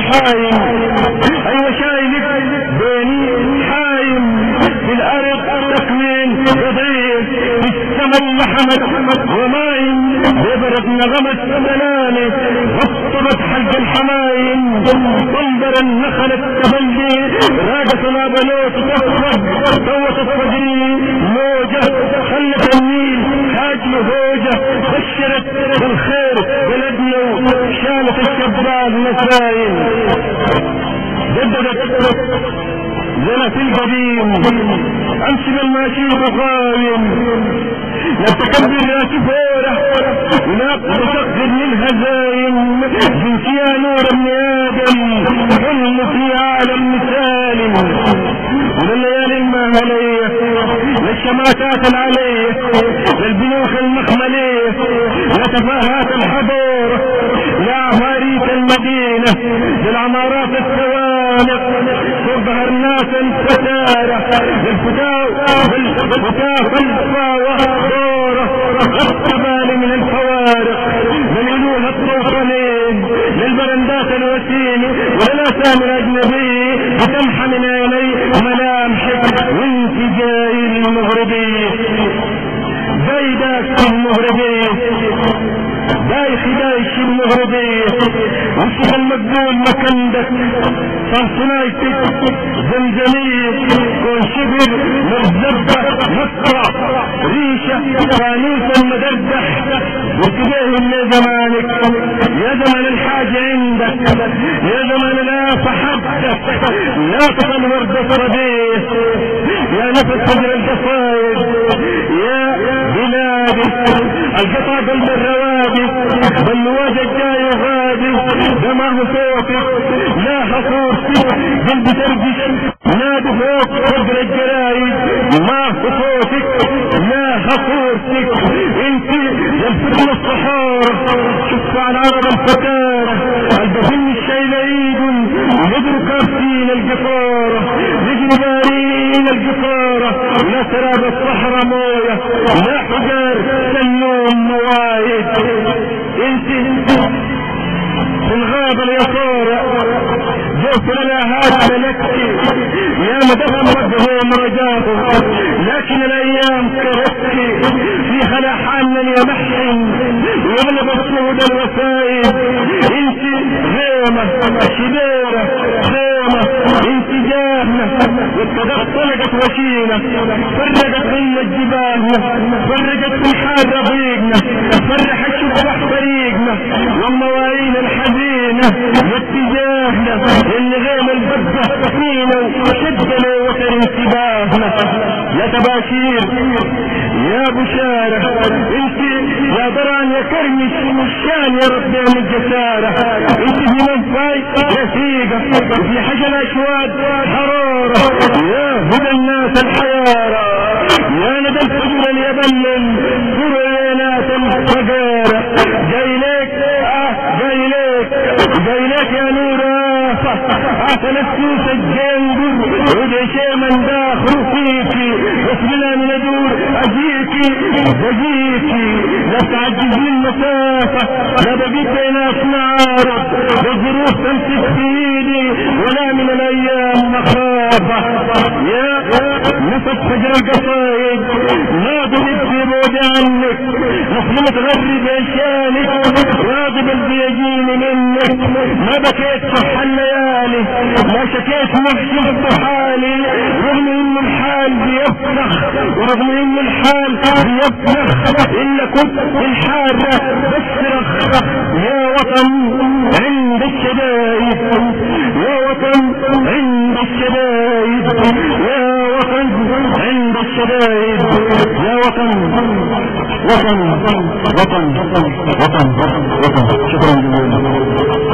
حايم، ايوه شايلك بيني حايم، في الارض تكوين يضيف، في السماء محمد ومايم، ببرد نغمت سلالي غطبت حلق الحمايم، طنبر النخل التبلي راقت الابلوت تفرق صوت الصدري موجة خلت النيل هاجم هوجة بشرت بالخير بلدنا شالت الشباب نسايم، جددت زنت القديم امشي بالماشي بقايم، لا تكبر يا كفورة ولا تصغر للهزايم، جنس يا نور ابن ادم حلم في عالم مثالي، ولليالي المهلية للشماتات العلية للبنوخ المخملية لتفاهات الحضور لعفاريت المدينة للعمارات السوانق صبها الناس الفتارة للفتاة الفاوة دورة غطبال من الفوارق للإلوه الطوفانين للبرندات الوسيمة وللأسام الأجنبي بتمحى من عيني ملامحك وانت جاي المغربي زيدك المغربي دايش المغربي وشغل المقبول مكندك صنصنايتك زمزمية كون شبر مرزبة مقطع ريشة فانوس المدردح وكبيهم يا زمانك يا زمان الحاجة عندك يا زمان الآفة حدك لا تصل ورد صديق يا نفس صدر القصايد يا بلادي القطع قلب الروادي بالواجه الجاي غادي دمه صوتك لا حصوصك قلب ترجش نادي فوق صدر الجرايد ما صوتك لا حصوصك انت ينفتن الصحار شف على العرب الفتارة البفن الشيل عيد يدرك كارتين القطارة يجري بارين القطارة لا تراب الصحراء موية لا حجر سنوم موايد انت في الغابة اليسارة جوت لنا هذا ملكي يا مدفن مدهوم رجاته لكن الايام كرتي في خلاحان يا محن يغلب السود الوسائد انت غيمة شبيرة غيمة انت جاهنة طلقت وشينة فرقت من الجبال فرقت من حال ربيقنا فرحت شبح فريقنا والمواعين الحزينة واتجاهنا اللي غيم البدة فينا وشدنا وتر انتباهنا يا تباشير يا بشارة انت يا دران يا كرمش الشان يا ربي من الجسارة انت في منفاي رفيقة في حجل اشواد حرارة يا هدى الناس الحيارة يا ندى الفجر اليبلل سرينات الفقارة جاي لك يا نورة تنفس الجنب ودشي من داخل فيكي واسمنا من دور اجيكي لا تعجز المسافة لا بقيت ناس نعارف والظروف تمسك فيني ولا من الايام مخافة يا نفس فجر القصايد ناضي في بعد عنك نحن متغرب عشانك راضي بالبيجيني منك ما بكيت صح الليالي ما شكيت نفسي بحالي رغم ان الحال بيفرخ ورغم ان الحال بيفرخ الا كنت الحارة بصرخ يا وطن عند الشدايد يا وطن عند الشدايد يا وطن عند الشدايد يا وطن وطن وطن وطن وطن وطن. شكرا جزيلا.